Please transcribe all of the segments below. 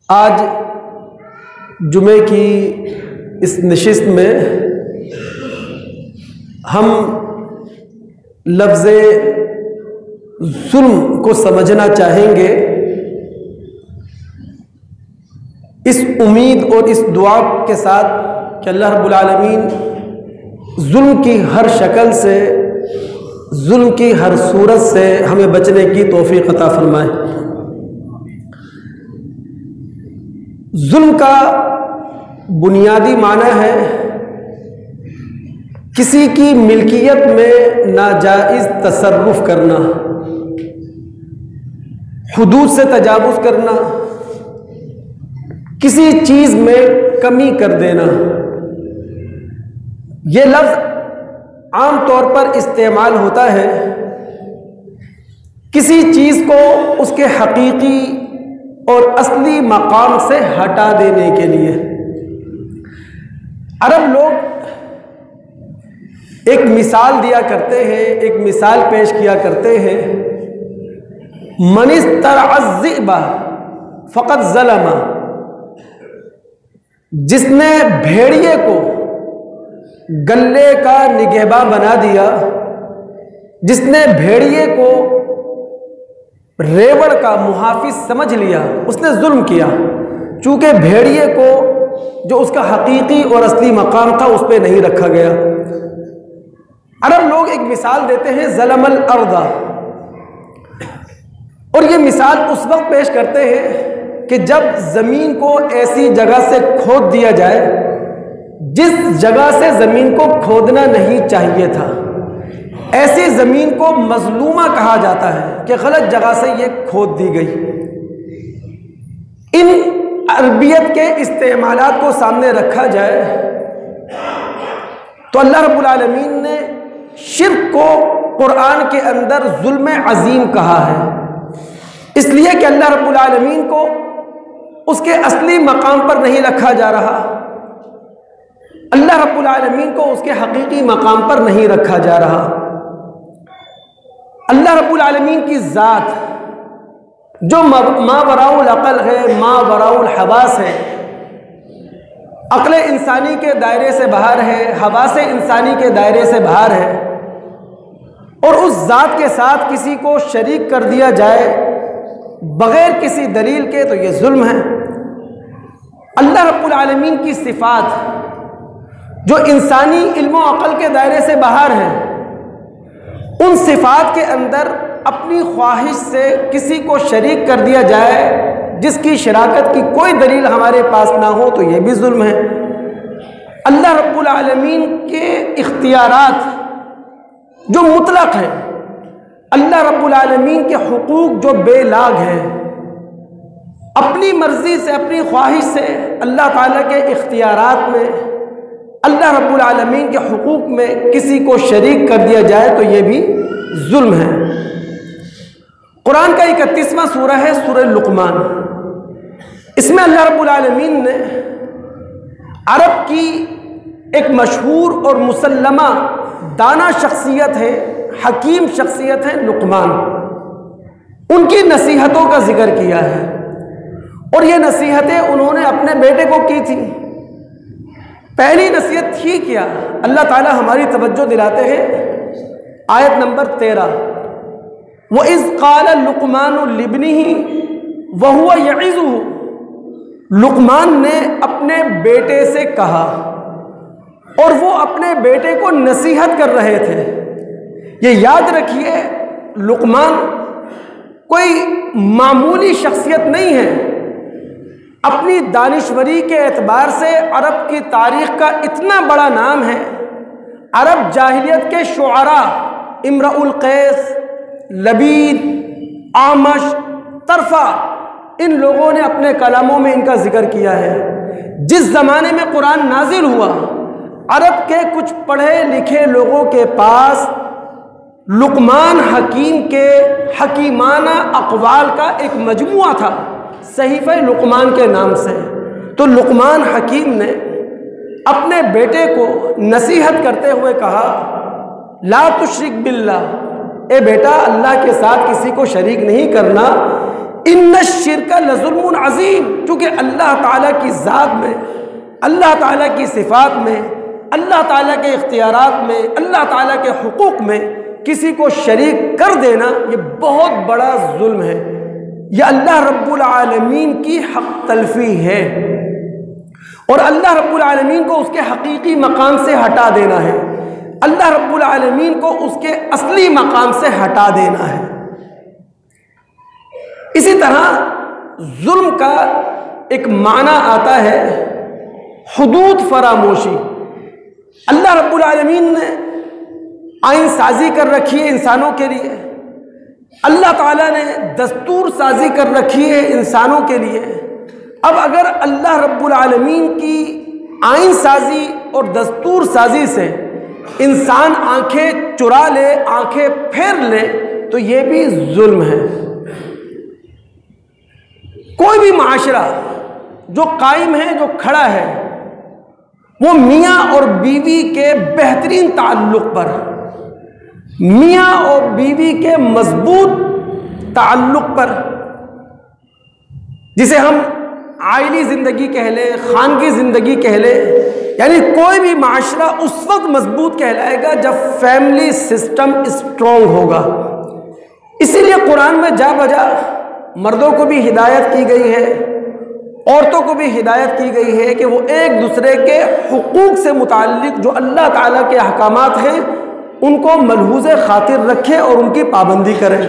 آج جمعے کی اس نشست میں ہم لفظ ظلم کو سمجھنا چاہیں گے، اس امید اور اس دعا کے ساتھ کہ اللہ رب العالمین ظلم کی ہر شکل سے، ظلم کی ہر صورت سے ہمیں بچنے کی توفیق عطا فرمائے۔ ظلم کا بنیادی معنی ہے کسی کی ملکیت میں ناجائز تصرف کرنا، حدود سے تجاوز کرنا، کسی چیز میں کمی کر دینا۔ یہ لفظ عام طور پر استعمال ہوتا ہے کسی چیز کو اس کے حقیقی اور اصلی مقام سے ہٹا دینے کے لیے۔ عرب لوگ ایک مثال دیا کرتے ہیں، ایک مثال پیش کیا کرتے ہیں، من استرع الذئب فقد ظلم، جس نے بھیڑیے کو گلے کا نگہباں بنا دیا، جس نے بھیڑیے کو ریوڑ کا محافظ سمجھ لیا، اس نے ظلم کیا، چونکہ بھیڑیے کو جو اس کا حقیقی اور اصلی مقام تھا اس پہ نہیں رکھا گیا۔ عرب لوگ ایک مثال دیتے ہیں ظلم الارض، اور یہ مثال اس وقت پیش کرتے ہیں کہ جب زمین کو ایسی جگہ سے کھود دیا جائے جس جگہ سے زمین کو کھودنا نہیں چاہیے تھا۔ ایسی زمین کو مظلومہ کہا جاتا ہے کہ غلط جگہ سے یہ کھود دی گئی۔ ان عربیت کے استعمالات کو سامنے رکھا جائے تو اللہ رب العالمین نے شرک کو قرآن کے اندر ظلم عظیم کہا ہے، اس لیے کہ اللہ رب العالمین کو اس کے اصلی مقام پر نہیں رکھا جا رہا، اللہ رب العالمین کو اس کے حقیقی مقام پر نہیں رکھا جا رہا۔ اللہ رب العالمین کی ذات جو ما وراء العقل ہے، ما وراء الحواس ہے، عقل انسانی کے دائرے سے باہر ہے، حواس انسانی کے دائرے سے باہر ہے، اور اس ذات کے ساتھ کسی کو شریک کر دیا جائے بغیر کسی دلیل کے تو یہ ظلم ہے۔ اللہ رب العالمین کی صفات جو انسانی علم و عقل کے دائرے سے باہر ہیں، ان صفات کے اندر اپنی خواہش سے کسی کو شریک کر دیا جائے جس کی شراکت کی کوئی دلیل ہمارے پاس نہ ہو تو یہ بھی ظلم ہے۔ اللہ رب العالمین کے اختیارات جو مطلق ہیں، اللہ رب العالمین کے حقوق جو بے لاگ ہیں، اپنی مرضی سے، اپنی خواہش سے اللہ تعالیٰ کے اختیارات میں، اللہ رب العالمین کے حقوق میں کسی کو شریک کر دیا جائے تو یہ بھی ظلم ہے۔ قرآن کا 31واں سورہ ہے سورہ لقمان، اس میں اللہ رب العالمین نے عرب کی ایک مشہور اور مسلمہ دانا شخصیت ہے، حکیم شخصیت ہے لقمان، ان کی نصیحتوں کا ذکر کیا ہے، اور یہ نصیحتیں انہوں نے اپنے بیٹے کو کی تھی۔ پہلی نصیحت تھی کیا؟ اللہ تعالیٰ ہماری توجہ دلاتے ہیں آیت نمبر 13، وَإِذْ قَالَ لُقْمَانُ لِابْنِهِ وَهُوَ يَعِظُهُ، لقمان نے اپنے بیٹے سے کہا اور وہ اپنے بیٹے کو نصیحت کر رہے تھے۔ یہ یاد رکھیے لقمان کوئی معمولی شخصیت نہیں ہے، اپنی دانشوری کے اعتبار سے عرب کی تاریخ کا اتنا بڑا نام ہے۔ عرب جاہلیت کے شعراء امرؤ القیس، لبید، اعمش، طرفہ، ان لوگوں نے اپنے کلاموں میں ان کا ذکر کیا ہے۔ جس زمانے میں قرآن نازل ہوا، عرب کے کچھ پڑھے لکھے لوگوں کے پاس لقمان حکیم کے حکیمانہ اقوال کا ایک مجموعہ تھا صحیفہ لقمان کے نام سے۔ تو لقمان حکیم نے اپنے بیٹے کو نصیحت کرتے ہوئے کہا، لا تشرک باللہ، اے بیٹا اللہ کے ساتھ کسی کو شریک نہیں کرنا، ان الشرک شرک لظلم عظیم، چونکہ اللہ تعالیٰ کی ذات میں، اللہ تعالیٰ کی صفات میں، اللہ تعالیٰ کے اختیارات میں، اللہ تعالیٰ کے حقوق میں کسی کو شریک کر دینا یہ بہت بڑا ظلم ہے، یہ اللہ رب العالمین کی حق تلفی ہے، اور اللہ رب العالمین کو اس کے حقیقی مقام سے ہٹا دینا ہے، اللہ رب العالمین کو اس کے اصلی مقام سے ہٹا دینا ہے۔ اسی طرح ظلم کا ایک معنی آتا ہے حدود فراموشی۔ اللہ رب العالمین نے آئین سازی کر رکھی ہے انسانوں کے لیے، اللہ تعالیٰ نے دستور سازی کر رکھی ہے انسانوں کے لیے۔ اب اگر اللہ رب العالمین کی آئین سازی اور دستور سازی سے انسان آنکھیں چرا لے، آنکھیں پھیر لے، تو یہ بھی ظلم ہے۔ کوئی بھی معاشرہ جو قائم ہے، جو کھڑا ہے، وہ میاں اور بیوی کے بہترین تعلق پر، میاں اور بیوی کے مضبوط تعلق پر، جسے ہم عائلی زندگی کہہ لیں، خانگی زندگی کہہ لیں، یعنی کوئی بھی معاشرہ اس وقت مضبوط کہلائے گا جب فیملی سسٹم اسٹرانگ ہوگا۔ اسی لیے قرآن میں جا بجا مردوں کو بھی ہدایت کی گئی ہے، عورتوں کو بھی ہدایت کی گئی ہے کہ وہ ایک دوسرے کے حقوق سے متعلق جو اللہ تعالیٰ کے احکامات ہیں ان کو ملحوظ خاطر رکھیں اور ان کی پابندی کریں۔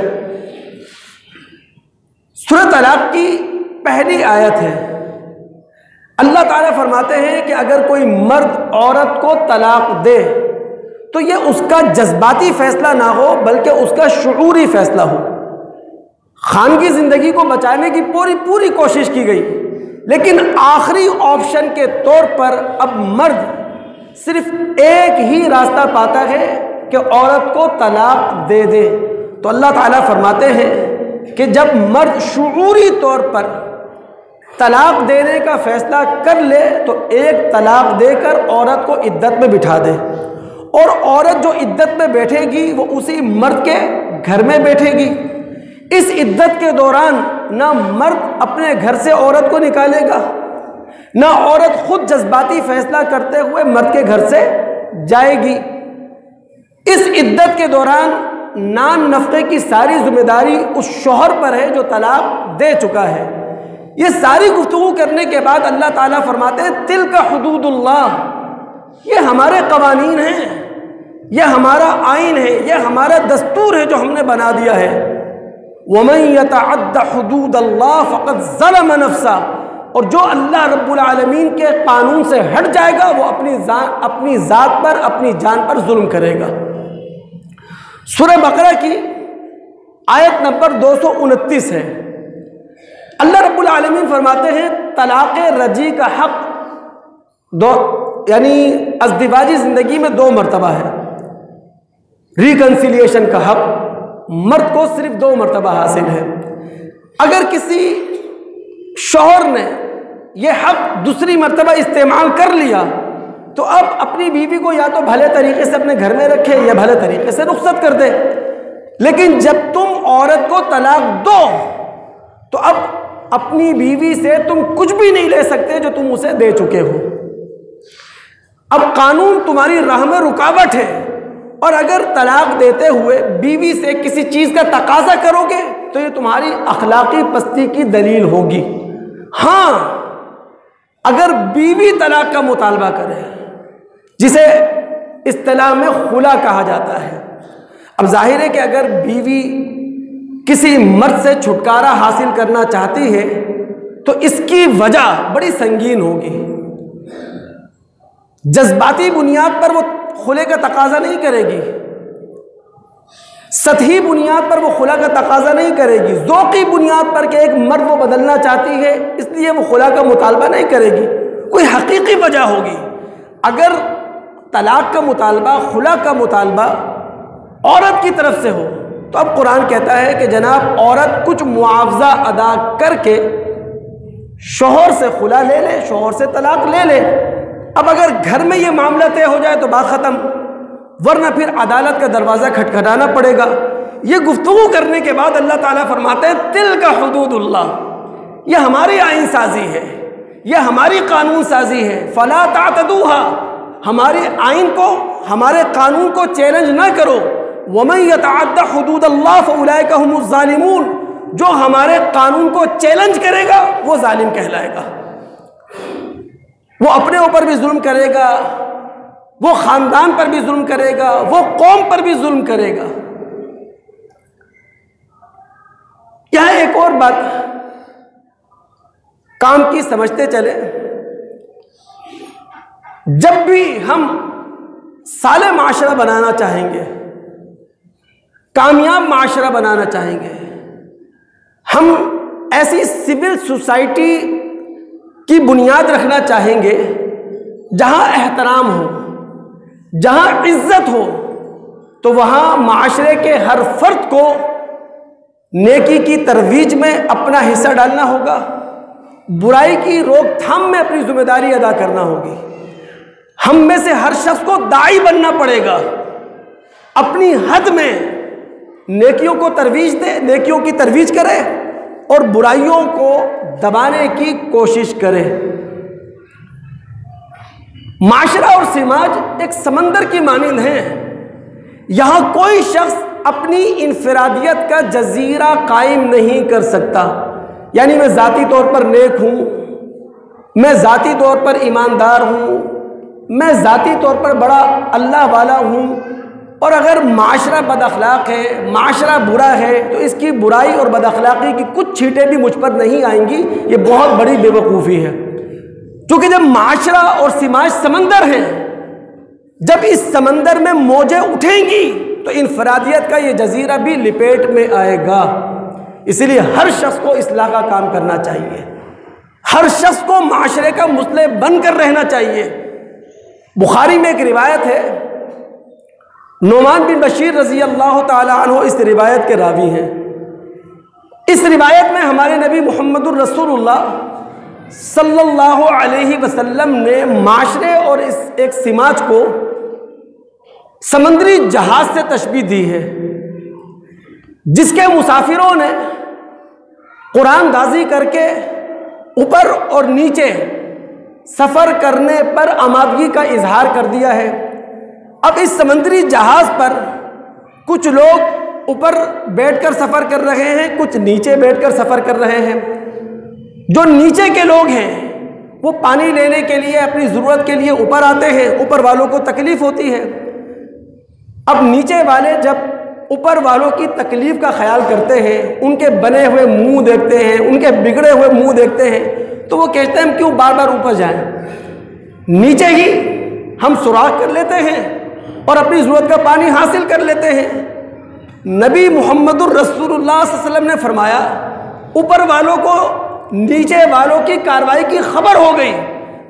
سورہ طلاق کی پہلی آیت ہے، اللہ تعالیٰ فرماتے ہیں کہ اگر کوئی مرد عورت کو طلاق دے تو یہ اس کا جذباتی فیصلہ نہ ہو بلکہ اس کا شعوری فیصلہ ہو۔ خانگی زندگی کو بچانے کی پوری کوشش کی گئی، لیکن آخری آپشن کے طور پر اب مرد صرف ایک ہی راستہ پاتا ہے کہ عورت کو طلاق دے دے۔ تو اللہ تعالیٰ فرماتے ہیں کہ جب مرد شعوری طور پر طلاق دینے کا فیصلہ کر لے تو ایک طلاق دے کر عورت کو عدت میں بٹھا دے، اور عورت جو عدت میں بیٹھے گی وہ اسی مرد کے گھر میں بیٹھے گی۔ اس عدت کے دوران نہ مرد اپنے گھر سے عورت کو نکالے گا، نہ عورت خود جذباتی فیصلہ کرتے ہوئے مرد کے گھر سے جائے گی۔ اس عدت کے دوران نان نفقے کی ساری ذمہ داری اس شوہر پر ہے جو طلاق دے چکا ہے۔ یہ ساری گفتگو کرنے کے بعد اللہ تعالیٰ فرماتے ہیں تلک حدود اللہ، یہ ہمارے قوانین ہیں، یہ ہمارا آئین ہے، یہ ہمارا دستور ہے جو ہم نے بنا دیا ہے۔ وَمَن يَتَعَدَّ حُدُودَ اللَّهِ فَقَدْ ظَلَمَ نَفْسَهُ، اور جو اللہ رب العالمین کے قانون سے ہٹ جائے گا وہ اپنی ذات پر، اپنی جان پر ظلم کرے گا۔ سورہ بقرہ کی آیت نمبر 229 ہے۔ اللہ رب العالمین فرماتے ہیں طلاق رجعی کا حق یعنی ازدواجی زندگی میں 2 مرتبہ ہے۔ ریکنسیلیشن کا حق مرد کو صرف 2 مرتبہ حاصل ہے۔ اگر کسی شوہر نے یہ حق دوسری مرتبہ استعمال کر لیا تو اب اپنی بیوی کو یا تو بھلے طریقے سے اپنے گھر میں رکھے یا بھلے طریقے سے رخصت کر دے، لیکن جب تم عورت کو طلاق دو تو اب اپنی بیوی سے تم کچھ بھی نہیں لے سکتے جو تم اسے دے چکے ہو۔ اب قانون تمہاری راہ میں رکاوٹ ہے، اور اگر طلاق دیتے ہوئے بیوی سے کسی چیز کا تقاضا کرو گے تو یہ تمہاری اخلاقی پستی کی دلیل ہوگی۔ ہاں، اگر بیوی طلاق کا مطالبہ کرے جسے اصطلاح میں خلا کہا جاتا ہے، اب ظاہر ہے کہ اگر بیوی کسی مرد سے چھٹکارا حاصل کرنا چاہتی ہے تو اس کی وجہ بڑی سنگین ہوگی۔ جذباتی بنیاد پر وہ خلے کا تقاضا نہیں کرے گی، سطحی بنیاد پر وہ خلا کا تقاضا نہیں کرے گی، ذوقی بنیاد پر کہ ایک مرد وہ بدلنا چاہتی ہے اس لیے وہ خلا کا مطالبہ نہیں کرے گی، کوئی حقیقی وجہ ہوگی۔ اگر طلاق کا مطالبہ، خلا کا مطالبہ عورت کی طرف سے ہو تو اب قرآن کہتا ہے کہ جناب عورت کچھ معاوضہ ادا کر کے شوہر سے خلا لے لے، شوہر سے طلاق لے لے۔ اب اگر گھر میں یہ معاملہ طے ہو جائے تو بات ختم، ورنہ پھر عدالت کا دروازہ کھٹکھٹانا پڑے گا۔ یہ گفتگو کرنے کے بعد اللہ تعالیٰ فرماتے ہیں تلک حدود اللہ، یہ ہماری آئین سازی ہے، یہ ہماری قانون سازی ہے، فلا تعتدوها، ہمارے آئین کو، ہمارے قانون کو چیلنج نہ کرو، ومن يتعد حدود اللہ فاولئک هم الظالمون، جو ہمارے قانون کو چیلنج کرے گا وہ ظالم کہلائے گا، وہ اپنے اوپر بھی ظلم کرے گا، وہ خاندان پر بھی ظلم کرے گا، وہ قوم پر بھی ظلم کرے گا۔ یہاں ایک اور بات کام کی سمجھتے چلے، جب بھی ہم صالح معاشرہ بنانا چاہیں گے، کامیاب معاشرہ بنانا چاہیں گے، ہم ایسی سول سوسائٹی کی بنیاد رکھنا چاہیں گے جہاں احترام ہو، جہاں عزت ہو، تو وہاں معاشرے کے ہر فرد کو نیکی کی ترویج میں اپنا حصہ ڈالنا ہوگا، برائی کی روک تھام میں اپنی ذمہ داری ادا کرنا ہوگی۔ ہم میں سے ہر شخص کو داعی بننا پڑے گا، اپنی حد میں نیکیوں کو ترویج دے، نیکیوں کی ترویج کرے اور برائیوں کو دبانے کی کوشش کرے۔ معاشرہ اور سماج ایک سمندر کی مانند ہیں، یہاں کوئی شخص اپنی انفرادیت کا جزیرہ قائم نہیں کر سکتا، یعنی میں ذاتی طور پر نیک ہوں، میں ذاتی طور پر ایماندار ہوں، میں ذاتی طور پر بڑا اللہ والا ہوں، اور اگر معاشرہ بد اخلاق ہے، معاشرہ برا ہے، تو اس کی برائی اور بد اخلاقی کی کچھ چھینٹیں بھی مجھ پر نہیں آئیں گی، یہ بہت بڑی بے وقوفی ہے۔ کیونکہ جب معاشرہ اور سماج سمندر ہے، جب اس سمندر میں موجیں اٹھیں گی تو انفرادیت کا یہ جزیرہ بھی لپیٹ میں آئے گا۔ اسی لیے ہر شخص کو اصلاح کا کام کرنا چاہیے، ہر شخص کو معاشرے کا مصلح بن کر رہنا چاہیے۔ بخاری میں ایک روایت ہے، نعمان بن بشیر رضی اللہ تعالی عنہ اس روایت کے راوی ہیں۔ اس روایت میں ہمارے نبی محمد الرسول اللہ صلی اللہ علیہ وسلم نے معاشرے اور اس ایک سماج کو سمندری جہاز سے تشبیہ دی ہے، جس کے مسافروں نے قرآن دازی کر کے اوپر اور نیچے سفر کرنے پر آمادگی کا اظہار کر دیا ہے۔ اب اس سمندری جہاز پر کچھ لوگ اوپر بیٹھ کر سفر کر رہے ہیں، کچھ نیچے بیٹھ کر سفر کر رہے ہیں۔ جو نیچے کے لوگ ہیں وہ پانی لینے کے لیے اپنی ضرورت کے لیے اوپر آتے ہیں، اوپر والوں کو تکلیف ہوتی ہے۔ اب نیچے والے جب اوپر والوں کی تکلیف کا خیال کرتے ہیں، ان کے بنے ہوئے منہ دیکھتے ہیں، ان کے بگڑے ہوئے منہ دیکھتے ہیں، تو وہ کہتے ہیں ہم کیوں بار بار اوپر جائیں، نیچے ہی ہم سوراخ کر لیتے ہیں اور اپنی ضرورت کا پانی حاصل کر لیتے ہیں۔ نبی محمد الرسول اللہ صلی اللہ علیہ وسلم نے فرمایا، اوپر والوں کو نیچے والوں کی کارروائی کی خبر ہو گئی،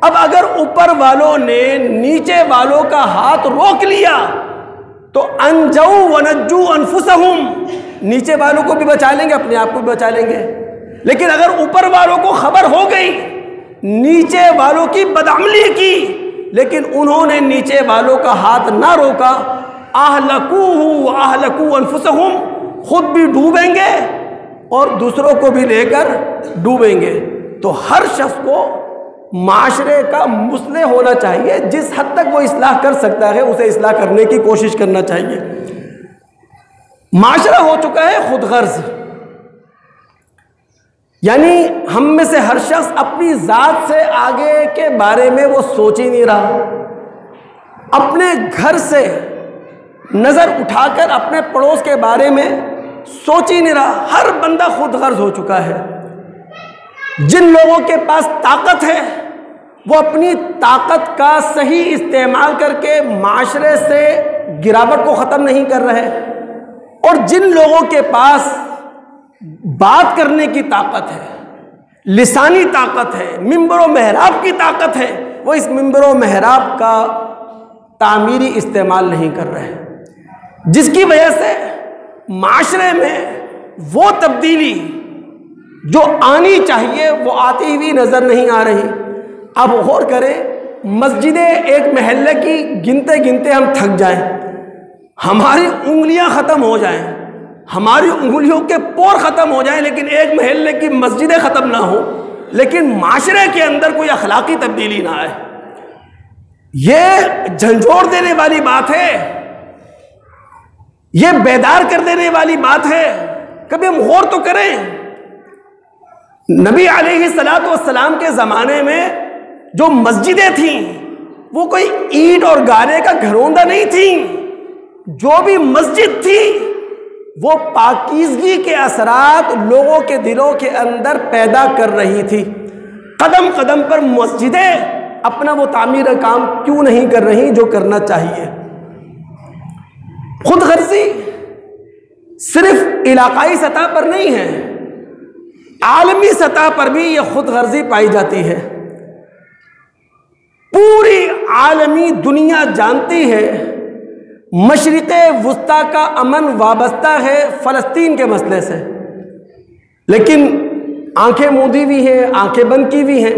اب اگر اوپر والوں نے نیچے والوں کا ہاتھ روک لیا تو انجو ونجو انفسہم، نیچے والوں کو بھی بچا لیں گے، اپنے آپ کو بھی بچا لیں گے۔ لیکن اگر اوپر والوں کو خبر ہو گئی نیچے والوں کی بدعملی کی، لیکن انہوں نے نیچے والوں کا ہاتھ نہ روکا، اہلکوہ اہلکو انفسہم، خود بھی ڈوبیں گے اور دوسروں کو بھی لے کر ڈوبیں گے۔ تو ہر شخص کو معاشرے کا مصلح ہونا چاہیے، جس حد تک وہ اصلاح کر سکتا ہے اسے اصلاح کرنے کی کوشش کرنا چاہیے۔ معاشرہ ہو چکا ہے خود غرض، یعنی ہم میں سے ہر شخص اپنی ذات سے آگے کے بارے میں وہ سوچ ہی نہیں رہا، اپنے گھر سے نظر اٹھا کر اپنے پڑوس کے بارے میں سوچ ہی نہیں رہا، ہر بندہ خود غرض ہو چکا ہے۔ جن لوگوں کے پاس طاقت ہے وہ اپنی طاقت کا صحیح استعمال کر کے معاشرے سے گراوٹ کو ختم نہیں کر رہے، اور جن لوگوں کے پاس بات کرنے کی طاقت ہے، لسانی طاقت ہے، منبر و محراب کی طاقت ہے، وہ اس منبر و محراب کا تعمیری استعمال نہیں کر رہے، جس کی وجہ سے معاشرے میں وہ تبدیلی جو آنی چاہیے وہ آتی ہوئی نظر نہیں آ رہی۔ اب غور کریں، مسجدیں ایک محلے کی گنتے گنتے ہم تھک جائیں، ہماری انگلیاں ختم ہو جائیں، ہماری انگلیوں کے پور ختم ہو جائیں لیکن ایک محلے کی مسجدیں ختم نہ ہوں، لیکن معاشرے کے اندر کوئی اخلاقی تبدیلی نہ آئے، یہ جھنجھوڑ دینے والی بات ہے، یہ بیدار کر دینے والی بات ہے۔ کبھی ہم غور تو کریں، نبی علیہ الصلوۃ والسلام کے زمانے میں جو مسجدیں تھیں وہ کوئی اینٹ اور گارے کا گھروندہ نہیں تھیں، جو بھی مسجد تھی وہ پاکیزگی کے اثرات لوگوں کے دلوں کے اندر پیدا کر رہی تھی۔ قدم قدم پر مسجدیں اپنا وہ تعمیر کام کیوں نہیں کر رہی جو کرنا چاہیے؟ خود غرضی صرف علاقائی سطح پر نہیں ہے، عالمی سطح پر بھی یہ خود غرضی پائی جاتی ہے۔ پوری عالمی دنیا جانتی ہے مشرق وسطیٰ کا امن وابستہ ہے فلسطین کے مسئلے سے، لیکن آنکھیں موندی ہوئی ہیں، آنکھیں بند کی ہوئی ہیں۔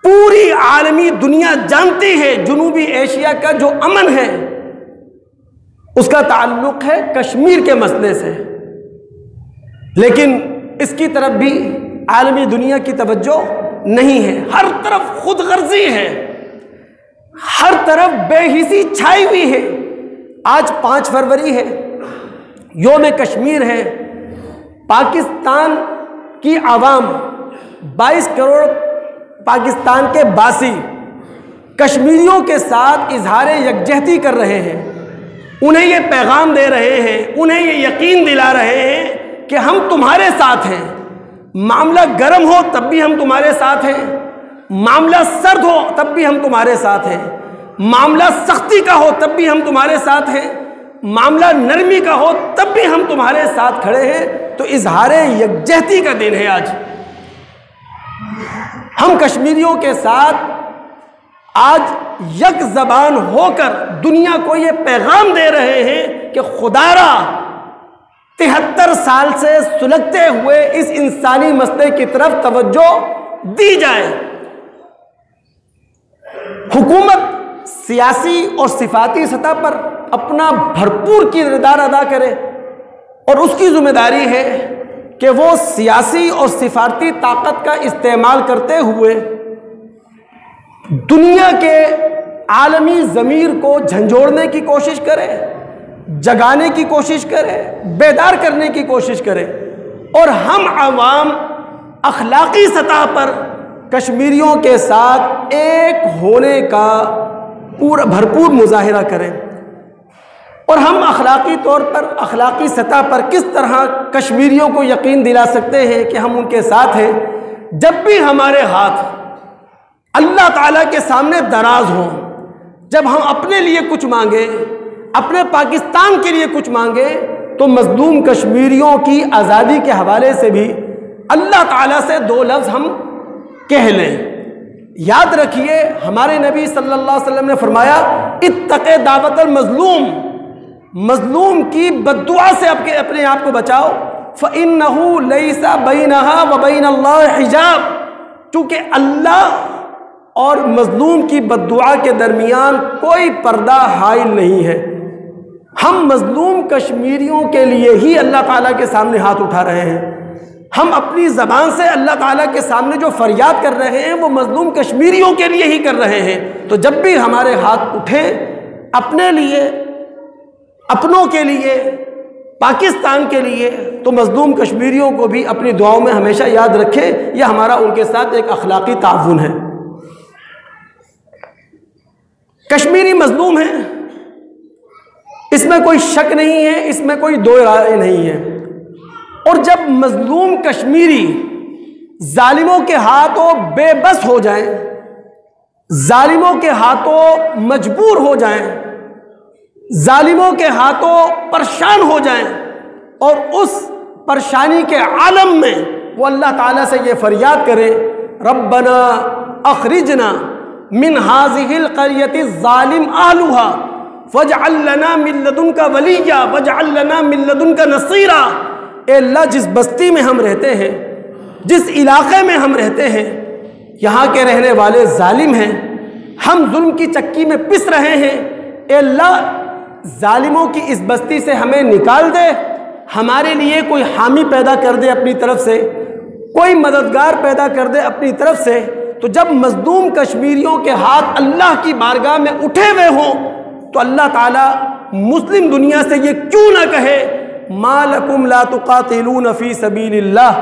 پوری عالمی دنیا جانتی ہے جنوبی ایشیا کا جو امن ہے اس کا تعلق ہے کشمیر کے مسئلے سے، لیکن اس کی طرف بھی عالمی دنیا کی توجہ نہیں ہے۔ ہر طرف خود غرضی ہے، ہر طرف بے حسی چھائی ہوئی ہے۔ آج 5 فروری ہے، یوم کشمیر ہے۔ پاکستان کی عوام 22 کروڑ پاکستان کے باسی کشمیریوں کے ساتھ اظہار یکجہتی کر رہے ہیں، انہیں یہ پیغام دے رہے ہیں، انہیں یہ یقین دلا رہے ہیں کہ ہم تمہارے ساتھ ہیں۔ معاملہ گرم ہو تب بھی ہم تمہارے ساتھ ہیں، معاملہ سرد ہو تب بھی ہم تمہارے ساتھ ہیں، معاملہ سختی کا ہو تب بھی ہم تمہارے ساتھ ہیں، معاملہ نرمی کا ہو تب بھی ہم تمہارے ساتھ کھڑے ہیں۔ تو اظہار یکجہتی کا دن ہے آج۔ ہم کشمیریوں کے ساتھ آج یک زبان ہو کر دنیا کو یہ پیغام دے رہے ہیں کہ خدا را 73 سال سے سلگتے ہوئے اس انسانی مسئلے کی طرف توجہ دی جائے۔ حکومت سیاسی اور صفاتی سطح پر اپنا بھرپور کردار ادا کرے، اور اس کی ذمہ داری ہے کہ وہ سیاسی اور سفارتی طاقت کا استعمال کرتے ہوئے دنیا کے عالمی ضمیر کو جھنجھوڑنے کی کوشش کرے، جگانے کی کوشش کرے، بیدار کرنے کی کوشش کرے، اور ہم عوام اخلاقی سطح پر کشمیریوں کے ساتھ ایک ہونے کا بھرپور مظاہرہ کریں۔ اور ہم اخلاقی طور پر، اخلاقی سطح پر کس طرح کشمیریوں کو یقین دلا سکتے ہیں کہ ہم ان کے ساتھ ہیں؟ جب بھی ہمارے ہاتھ اللہ تعالیٰ کے سامنے دراز ہوں، جب ہم اپنے لیے کچھ مانگیں، اپنے پاکستان کے لیے کچھ مانگیں، تو مظلوم کشمیریوں کی آزادی کے حوالے سے بھی اللہ تعالیٰ سے 2 لفظ ہم کہہ لیں۔ یاد رکھیے ہمارے نبی صلی اللہ علیہ وسلم نے فرمایا اتق دعوت المظلوم، مظلوم کی بد دعا سے اپنے آپ کو بچاؤ، فَإِنَّهُ لَيْسَ بَيْنَهَا وَبَيْنَ اللَّهِ حِجَاب، چونکہ اللہ اور مظلوم کی بد دعا کے درمیان کوئی پردہ حائل نہیں ہے۔ ہم مظلوم کشمیریوں کے لیے ہی اللہ تعالیٰ کے سامنے ہاتھ اٹھا رہے ہیں، ہم اپنی زبان سے اللہ تعالیٰ کے سامنے جو فریاد کر رہے ہیں وہ مظلوم کشمیریوں کے لیے ہی کر رہے ہیں۔ تو جب بھی ہمارے ہاتھ اٹھیں اپنے لیے، اپنوں کے لیے، پاکستان کے لیے، تو مظلوم کشمیریوں کو بھی اپنی دعاؤں میں ہمیشہ یاد رکھیں۔ یہ ہمارا ان کے ساتھ ایک اخلاقی تعاون ہے۔ کشمیری مظلوم ہیں، اس میں کوئی شک نہیں ہے، اس میں کوئی 2 رائے نہیں ہے۔ اور جب مظلوم کشمیری ظالموں کے ہاتھوں بے بس ہو جائیں، ظالموں کے ہاتھوں مجبور ہو جائیں، ظالموں کے ہاتھوں پریشان ہو جائیں، اور اس پریشانی کے عالم میں وہ اللہ تعالیٰ سے یہ فریاد کرے ربنا اخرجنا من هذه القرية الظالم اهلها واجعل لنا من لدنك وليا واجعل لنا من لدنك نصيرا۔ اے اللہ، جس بستی میں ہم رہتے ہیں، جس علاقے میں ہم رہتے ہیں، یہاں کے رہنے والے ظالم ہیں، ہم ظلم کی چکی میں پس رہے ہیں، اے اللہ ظالموں کی اس بستی سے ہمیں نکال دے ہمارے لیے کوئی حامی پیدا کر دے اپنی طرف سے، کوئی مددگار پیدا کر دے اپنی طرف سے، تو جب مظلوم کشمیریوں کے ہاتھ اللہ کی بارگاہ میں اٹھے ہوئے ہوں تو اللہ تعالیٰ مسلم دنیا سے یہ کیوں نہ کہے ما لکم لا تقاتلون فی سبیل اللہ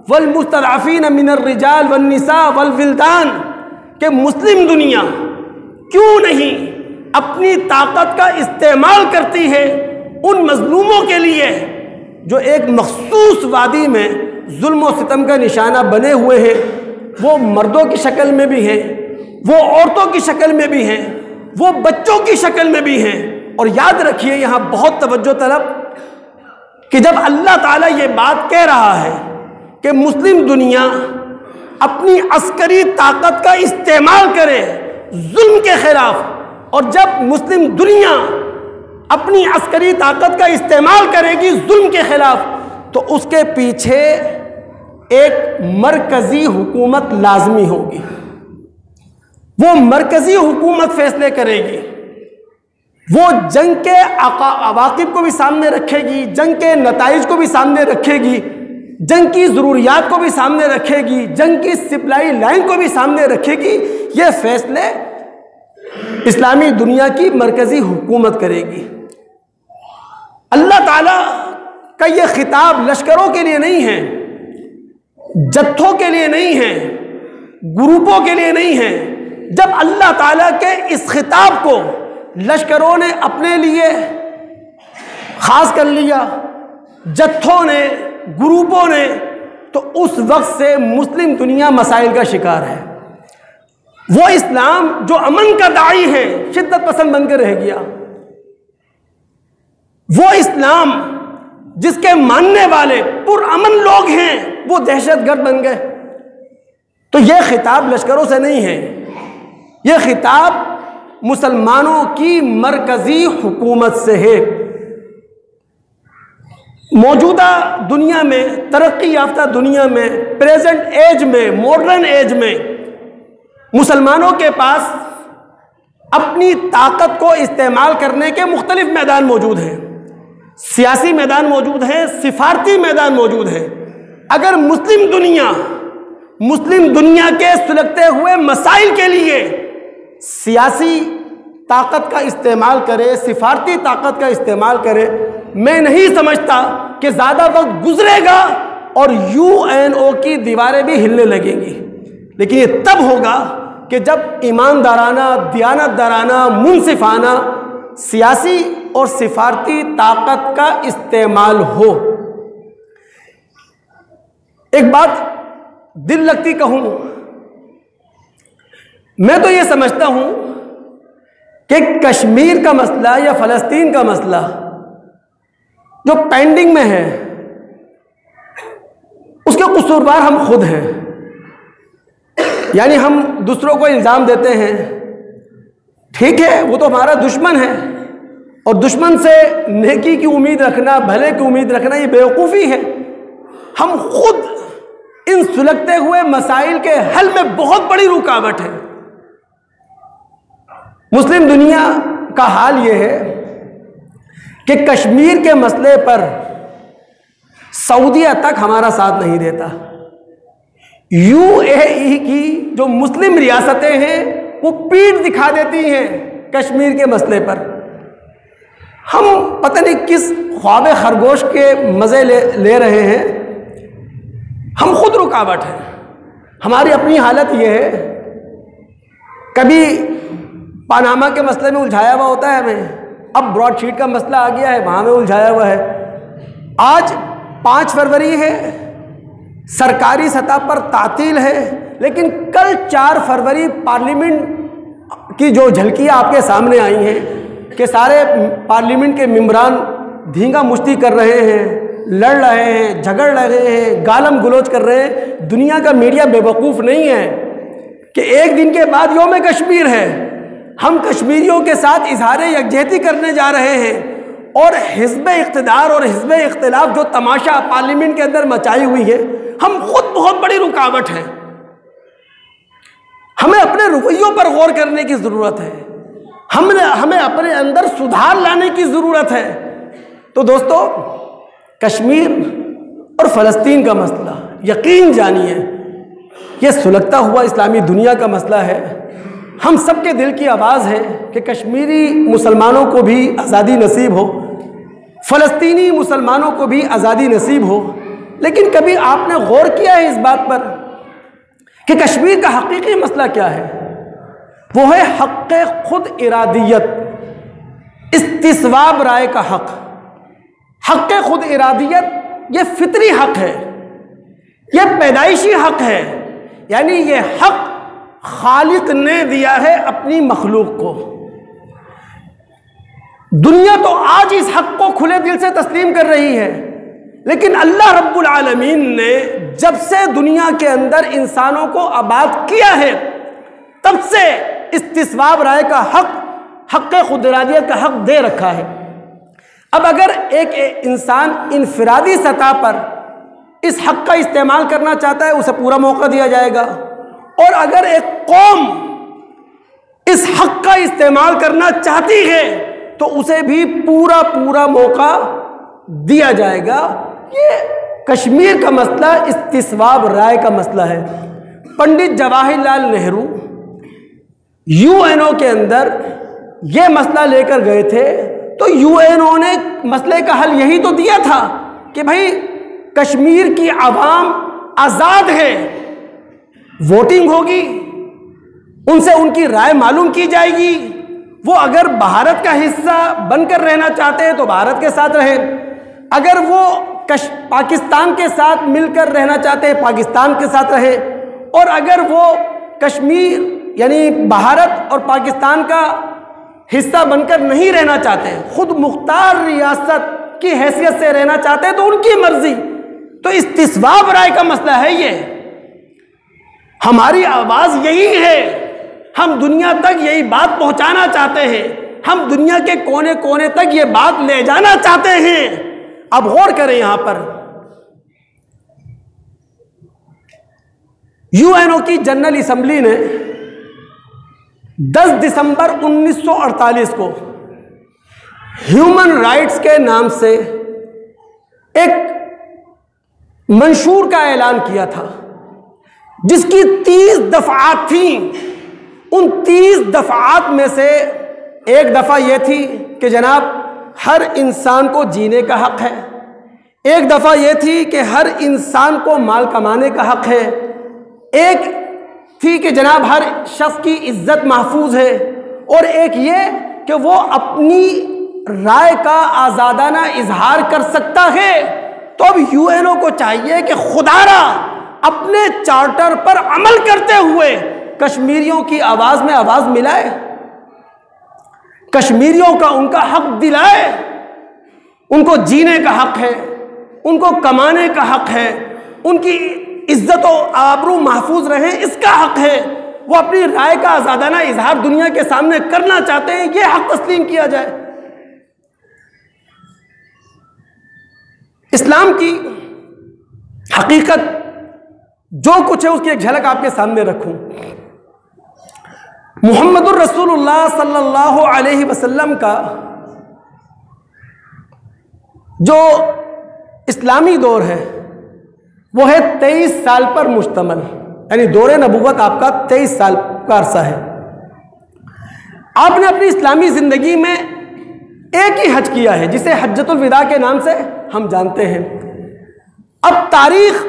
والمستضعفین من الرجال والنساء والولدان، کہ مسلم دنیا کیوں نہیں اپنی طاقت کا استعمال کرتی ہے ان مظلوموں کے لیے جو ایک مخصوص وادی میں ظلم و ستم کا نشانہ بنے ہوئے ہیں، وہ مردوں کی شکل میں بھی ہیں، وہ عورتوں کی شکل میں بھی ہیں، وہ بچوں کی شکل میں بھی ہیں۔ اور یاد رکھیے یہاں بہت توجہ طلب کہ جب اللہ تعالیٰ یہ بات کہہ رہا ہے کہ مسلم دنیا اپنی عسکری طاقت کا استعمال کرے ظلم کے خلاف، اور جب مسلم دنیا اپنی عسکری طاقت کا استعمال کرے گی ظلم کے خلاف، تو اس کے پیچھے ایک مرکزی حکومت لازمی ہوگی۔ وہ مرکزی حکومت فیصلے کرے گی، وہ جنگ کے عواقب کو بھی سامنے رکھے گی، جنگ کے نتائج کو بھی سامنے رکھے گی، جنگ کی ضروریات کو بھی سامنے رکھے گی، جنگ کی سپلائی لائن کو بھی سامنے رکھے گی۔ یہ فیصلے اسلامی دنیا کی مرکزی حکومت کرے گی۔ اللہ تعالیٰ کا یہ خطاب لشکروں کے لیے نہیں ہے، جتھوں کے لیے نہیں ہے، گروپوں کے لیے نہیں ہے۔ جب اللہ تعالیٰ کے اس خطاب کو لشکروں نے اپنے لیے خاص کر لیا، جتھوں نے، گروپوں نے، تو اس وقت سے مسلم دنیا مسائل کا شکار ہے۔ وہ اسلام جو امن کا داعی ہے شدت پسند بن کے رہ گیا، وہ اسلام جس کے ماننے والے پرامن لوگ ہیں وہ دہشت گرد بن گئے۔ تو یہ خطاب لشکروں سے نہیں ہے، یہ خطاب مسلمانوں کی مرکزی حکومت سے ہے۔ موجودہ دنیا میں، ترقی یافتہ دنیا میں، پریزنٹ ایج میں، ماڈرن ایج میں مسلمانوں کے پاس اپنی طاقت کو استعمال کرنے کے مختلف میدان موجود ہیں۔ سیاسی میدان موجود ہے، سفارتی میدان موجود ہے۔ اگر مسلم دنیا کے سلگتے ہوئے مسائل کے لیے سیاسی طاقت کا استعمال کرے، سفارتی طاقت کا استعمال کرے، میں نہیں سمجھتا کہ زیادہ وقت گزرے گا اور UN کی دیواریں بھی ہلنے لگیں گی۔ لیکن یہ تب ہوگا کہ جب ایماندارانہ، دیانتدارانہ، منصفانہ سیاسی اور سفارتی طاقت کا استعمال ہو۔ ایک بات دل لگتی کہوں، میں تو یہ سمجھتا ہوں کہ کشمیر کا مسئلہ یا فلسطین کا مسئلہ جو پینڈنگ میں ہے اس کے قصوروار ہم خود ہیں۔ یعنی ہم دوسروں کو الزام دیتے ہیں، ٹھیک ہے وہ تو ہمارا دشمن ہے، اور دشمن سے نیکی کی امید رکھنا، بھلے کی امید رکھنا یہ بیوقوفی ہے۔ ہم خود ان سلگتے ہوئے مسائل کے حل میں بہت بڑی رکاوٹ ہے۔ مسلم دنیا کا حال یہ ہے کہ کشمیر کے مسئلے پر سعودیہ تک ہمارا ساتھ نہیں دیتا۔ UAE کی جو مسلم ریاستیں ہیں وہ پیٹھ دکھا دیتی ہیں کشمیر کے مسئلے پر۔ ہم پتہ نہیں کس خواب خرگوش کے مزے لے رہے ہیں، ہم خود رکاوٹ ہیں۔ ہماری اپنی حالت یہ ہے، کبھی پاناما کے مسئلے میں الجھایا ہوا ہوتا ہے ہمیں، اب براڈ شیٹ کا مسئلہ آ گیا ہے، وہاں میں الجھایا ہوا ہے۔ آج 5 فروری ہے، سرکاری سطح پر تعطیل ہے، لیکن کل 4 فروری پارلیمنٹ کی جو جھلکیاں آپ کے سامنے آئی ہیں کہ سارے پارلیمنٹ کے ممبران دھینگا مشتی کر رہے ہیں، لڑ رہے ہیں، جھگڑ رہے ہیں، گالم گلوچ کر رہے ہیں۔ دنیا کا میڈیا بے وقوف نہیں ہے کہ ایک دن کے بعد یوم کشمیر ہے، ہم کشمیریوں کے ساتھ اظہار یکجہتی کرنے جا رہے ہیں، اور حزب اقتدار اور حزب اختلاف جو تماشا پارلیمنٹ کے اندر مچائی ہوئی ہے، ہم خود بہت بڑی رکاوٹ ہیں۔ ہمیں اپنے رویوں پر غور کرنے کی ضرورت ہے، ہمیں اپنے اندر سدھار لانے کی ضرورت ہے۔ تو دوستو، کشمیر اور فلسطین کا مسئلہ یقین جانیے یہ سلگتا ہوا اسلامی دنیا کا مسئلہ ہے. ہم سب کے دل کی آواز ہے کہ کشمیری مسلمانوں کو بھی آزادی نصیب ہو, فلسطینی مسلمانوں کو بھی آزادی نصیب ہو. لیکن کبھی آپ نے غور کیا ہے اس بات پر کہ کشمیر کا حقیقی مسئلہ کیا ہے؟ وہ ہے حق خود ارادیت, استصواب رائے کا حق. حق خود ارادیت یہ فطری حق ہے, یہ پیدائشی حق ہے. یعنی یہ حق خالق نے دیا ہے اپنی مخلوق کو. دنیا تو آج اس حق کو کھلے دل سے تسلیم کر رہی ہے, لیکن اللہ رب العالمین نے جب سے دنیا کے اندر انسانوں کو آباد کیا ہے تب سے استصواب رائے کا حق, حق خود ارادیت کا حق دے رکھا ہے. اب اگر ایک انسان انفرادی سطح پر اس حق کا استعمال کرنا چاہتا ہے اسے پورا موقع دیا جائے گا, اور اگر ایک قوم اس حق کا استعمال کرنا چاہتی ہے تو اسے بھی پورا موقع دیا جائے گا. یہ کشمیر کا مسئلہ استصواب رائے کا مسئلہ ہے. پنڈت جواہر لال نہرو UN کے اندر یہ مسئلہ لے کر گئے تھے تو UN نے مسئلے کا حل یہی تو دیا تھا کہ بھائی کشمیر کی عوام آزاد ہے, ووٹنگ ہوگی, ان سے ان کی رائے معلوم کی جائے گی. وہ اگر بھارت کا حصہ بن کر رہنا چاہتے ہیں تو بھارت کے ساتھ رہیں, اگر وہ پاکستان کے ساتھ مل کر رہنا چاہتے ہیں پاکستان کے ساتھ رہے, اور اگر وہ کشمیر یعنی بھارت اور پاکستان کا حصہ بن کر نہیں رہنا چاہتے, خود مختار ریاست کی حیثیت سے رہنا چاہتے ہیں تو ان کی مرضی. تو استصواب رائے کا مسئلہ ہے یہ. ہماری آواز یہی ہے, ہم دنیا تک یہی بات پہنچانا چاہتے ہیں, ہم دنیا کے کونے کونے تک یہ بات لے جانا چاہتے ہیں. اب غور کریں, یہاں پر UN کی جنرل اسمبلی نے 10 دسمبر 1948 کو ہیومن رائٹس کے نام سے ایک منشور کا اعلان کیا تھا جس کی 30 دفعات تھیں. ان 30 دفعات میں سے ایک دفعہ یہ تھی کہ جناب ہر انسان کو جینے کا حق ہے, ایک دفعہ یہ تھی کہ ہر انسان کو مال کمانے کا حق ہے, ایک تھی کہ جناب ہر شخص کی عزت محفوظ ہے, اور ایک یہ کہ وہ اپنی رائے کا آزادانہ اظہار کر سکتا ہے. تو اب UN کو چاہیے کہ خدارا اپنے چارٹر پر عمل کرتے ہوئے کشمیریوں کی آواز میں آواز ملائے, کشمیریوں کا ان کا حق دلائے. ان کو جینے کا حق ہے, ان کو کمانے کا حق ہے, ان کی عزت و آبرو محفوظ رہیں اس کا حق ہے. وہ اپنی رائے کا آزادانہ اظہار دنیا کے سامنے کرنا چاہتے ہیں, یہ حق تسلیم کیا جائے. اسلام کی حقیقت جو کچھ ہے اس کی ایک جھلک آپ کے سامنے رکھوں. محمد الرسول اللہ صلی اللہ علیہ وسلم کا جو اسلامی دور ہے وہ ہے 23 سال پر مشتمل, یعنی دور نبوت آپ کا 23 سال کا عرصہ ہے. آپ نے اپنی اسلامی زندگی میں ایک ہی حج کیا ہے جسے حجۃ الوداع کے نام سے ہم جانتے ہیں. اب تاریخ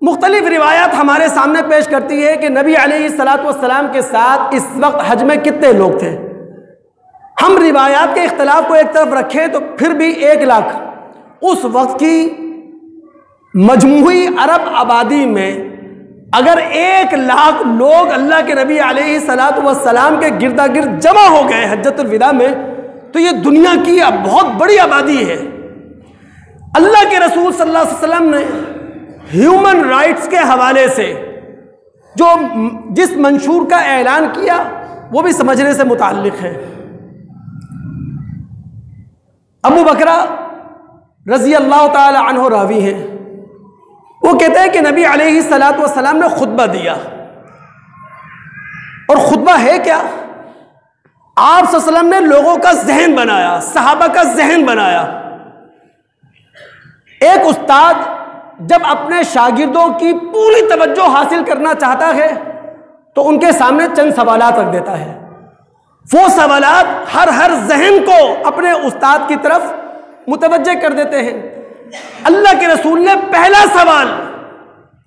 مختلف روایات ہمارے سامنے پیش کرتی ہے کہ نبی علیہ الصلوۃ والسلام کے ساتھ اس وقت حج میں کتنے لوگ تھے. ہم روایات کے اختلاف کو ایک طرف رکھیں تو پھر بھی 1 لاکھ اس وقت کی مجموعی عرب آبادی میں اگر 1 لاکھ لوگ اللہ کے نبی علیہ الصلوۃ والسلام کے گردا گرد جمع ہو گئے حجۃ الوداع میں تو یہ دنیا کی بہت بڑی آبادی ہے. اللہ کے رسول صلی اللہ علیہ وسلم نے ہیومن رائٹس کے حوالے سے جس منشور کا اعلان کیا وہ بھی سمجھنے سے متعلق ہے. ابو بکرہ رضی اللہ تعالی عنہ راوی ہیں, وہ کہتے ہیں کہ نبی علیہ الصلوۃ والسلام نے خطبہ دیا, اور خطبہ ہے کیا؟ آپ صلی اللہ علیہ وسلم نے لوگوں کا ذہن بنایا, صحابہ کا ذہن بنایا. ایک استاد جب اپنے شاگردوں کی پوری توجہ حاصل کرنا چاہتا ہے تو ان کے سامنے چند سوالات رکھ دیتا ہے. وہ سوالات ہر ذہن کو اپنے استاد کی طرف متوجہ کر دیتے ہیں. اللہ کے رسول نے پہلا سوال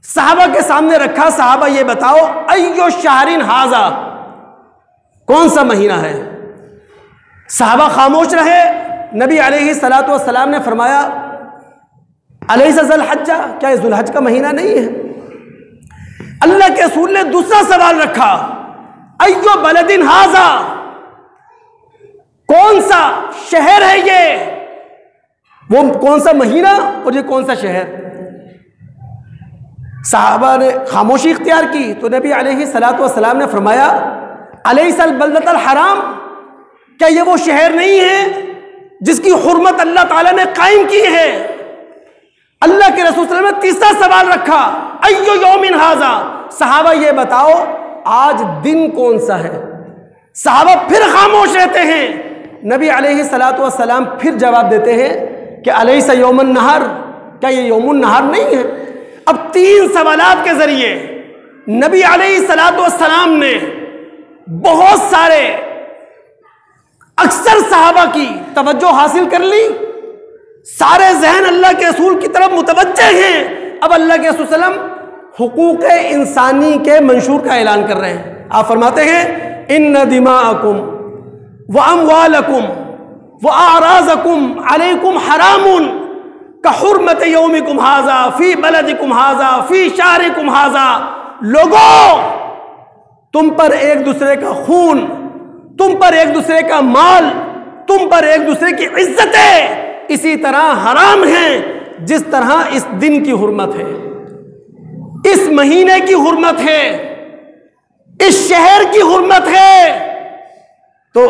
صحابہ کے سامنے رکھا. صحابہ یہ بتاؤ ایو شہرین ھذا، کون سا مہینہ ہے؟ صحابہ خاموش رہے. نبی علیہ الصلوۃ والسلام نے فرمایا الیس ذی الحجہ، کیا یہ ذو الحج کا مہینہ نہیں ہے؟ اللہ کے رسول نے دوسرا سوال رکھا ایو بلد ھذا، کون سا شہر ہے یہ؟ وہ کون سا مہینہ اور یہ کون سا شہر؟ صحابہ نے خاموشی اختیار کی تو نبی علیہ الصلوۃ والسلام نے فرمایا الیس البلدۃ الحرام، کیا یہ وہ شہر نہیں ہے جس کی حرمت اللہ تعالیٰ نے قائم کی ہے؟ اللہ کے رسول صلی اللہ علیہ وسلم نے تیسرا سوال رکھا ایو یوم ھذا، صحابہ یہ بتاؤ آج دن کون سا ہے؟ صحابہ پھر خاموش رہتے ہیں. نبی علیہ الصلوۃ والسلام پھر جواب دیتے ہیں کہ الیس یوم النہر، کیا یہ یوم النہر نہیں ہے؟ اب تین سوالات کے ذریعے نبی علیہ الصلوۃ والسلام نے بہت سارے اکثر صحابہ کی توجہ حاصل کر لی. سارے ذہن اللہ کے رسول کی طرف متوجہ ہیں. اب اللہ کے رسول صلی اللہ علیہ وسلم حقوق انسانی کے منشور کا اعلان کر رہے ہیں. آپ فرماتے ہیں ان دماءکم واموالکم واعراضکم علیکم حرام کحرمت یومکم ھذا فی بلدکم ھذا فی شہرکم ھذا. لوگوں، تم پر ایک دوسرے کا خون، تم پر ایک دوسرے کا مال، تم پر ایک دوسرے کی عزتیں اسی طرح حرام ہیں جس طرح اس دن کی حرمت ہے، اس مہینے کی حرمت ہے، اس شہر کی حرمت ہے. تو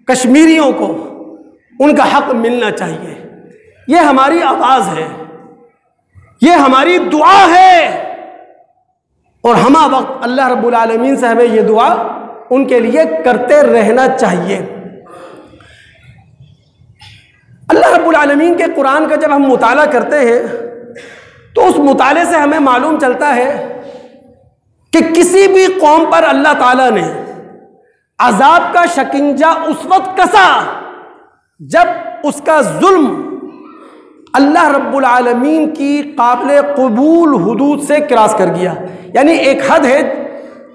کشمیریوں کو ان کا حق ملنا چاہیے. یہ ہماری آواز ہے، یہ ہماری دعا ہے، اور ہمہ وقت اللہ رب العالمین سے ہمیں یہ دعا ان کے لیے کرتے رہنا چاہیے. اللہ رب العالمین کے قرآن کا جب ہم مطالعہ کرتے ہیں تو اس مطالعے سے ہمیں معلوم چلتا ہے کہ کسی بھی قوم پر اللہ تعالیٰ نے عذاب کا شکنجہ اس وقت کسا جب اس کا ظلم اللہ رب العالمین کی قابل قبول حدود سے کراس کر گیا. یعنی ایک حد ہے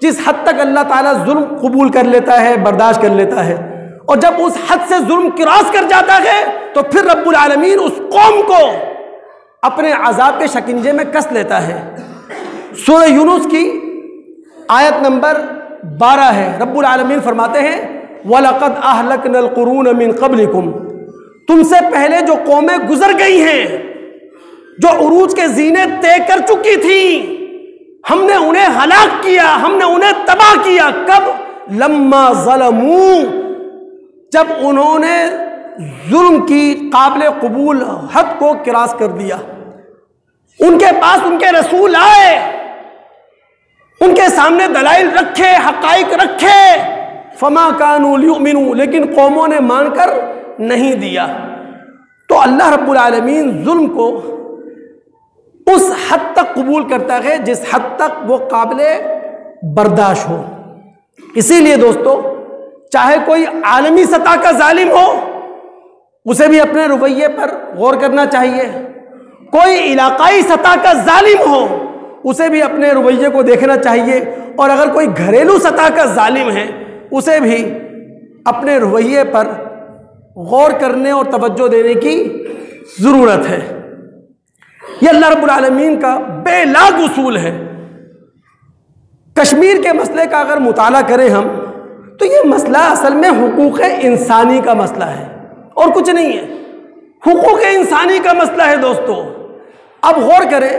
جس حد تک اللہ تعالیٰ ظلم قبول کر لیتا ہے، برداشت کر لیتا ہے، اور جب اس حد سے ظلم کراس کر جاتا ہے تو پھر رب العالمین اس قوم کو اپنے عذاب کے شکنجے میں کس لیتا ہے. سورہ یونس کی آیت نمبر 12 ہے. رب العالمین فرماتے ہیں وَلَقَدْ أَهْلَكْنَا الْقُرُونَ مِنْ قَبْلِكُمْ، تم سے پہلے جو قومیں گزر گئی ہیں، جو عروج کے زینے طے کر چکی تھیں، ہم نے انہیں ہلاک کیا، ہم نے انہیں تباہ کیا. کب؟ لما ظلموا، جب انہوں نے ظلم کی قابل قبول حد کو کراس کر دیا. ان کے پاس ان کے رسول آئے، ان کے سامنے دلائل رکھے، حقائق رکھے، فما كانوا ليؤمنوا، لیکن قوموں نے مان کر نہیں دیا. تو اللہ رب العالمین ظلم کو اس حد تک قبول کرتا ہے جس حد تک وہ قابل برداشت ہو. اسی لیے دوستو، چاہے کوئی عالمی سطح کا ظالم ہو اسے بھی اپنے رویے پر غور کرنا چاہیے، کوئی علاقائی سطح کا ظالم ہو اسے بھی اپنے رویے کو دیکھنا چاہیے، اور اگر کوئی گھریلو سطح کا ظالم ہے اسے بھی اپنے رویے پر غور کرنے اور توجہ دینے کی ضرورت ہے. یہ اللہ رب العالمین کا بے لاگ اصول ہے. کشمیر کے مسئلے کا اگر مطالعہ کریں ہم تو یہ مسئلہ اصل میں حقوق انسانی کا مسئلہ ہے اور کچھ نہیں ہے. حقوق انسانی کا مسئلہ ہے دوستو. اب غور کریں،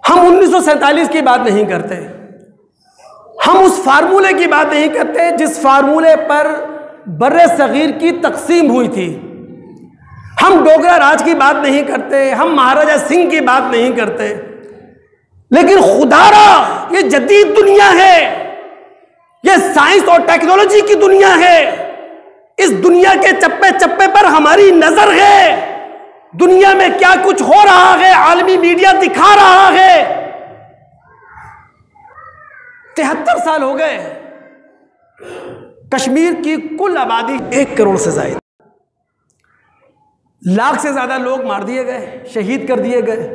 ہم 1947 کی بات نہیں کرتے، ہم اس فارمولے کی بات نہیں کرتے جس فارمولے پر بر صغیر کی تقسیم ہوئی تھی. ہم ڈوگرا راج کی بات نہیں کرتے، ہم مہاراجہ سنگھ کی بات نہیں کرتے، لیکن خدا را یہ جدید دنیا ہے، یہ سائنس اور ٹیکنالوجی کی دنیا ہے. اس دنیا کے چپے چپے پر ہماری نظر ہے، دنیا میں کیا کچھ ہو رہا ہے عالمی میڈیا دکھا رہا ہے۔ 73 سال ہو گئے، کشمیر کی کل آبادی 1 کروڑ سے زائد، لاکھ سے زیادہ لوگ مار دیے گئے، شہید کر دیے گئے،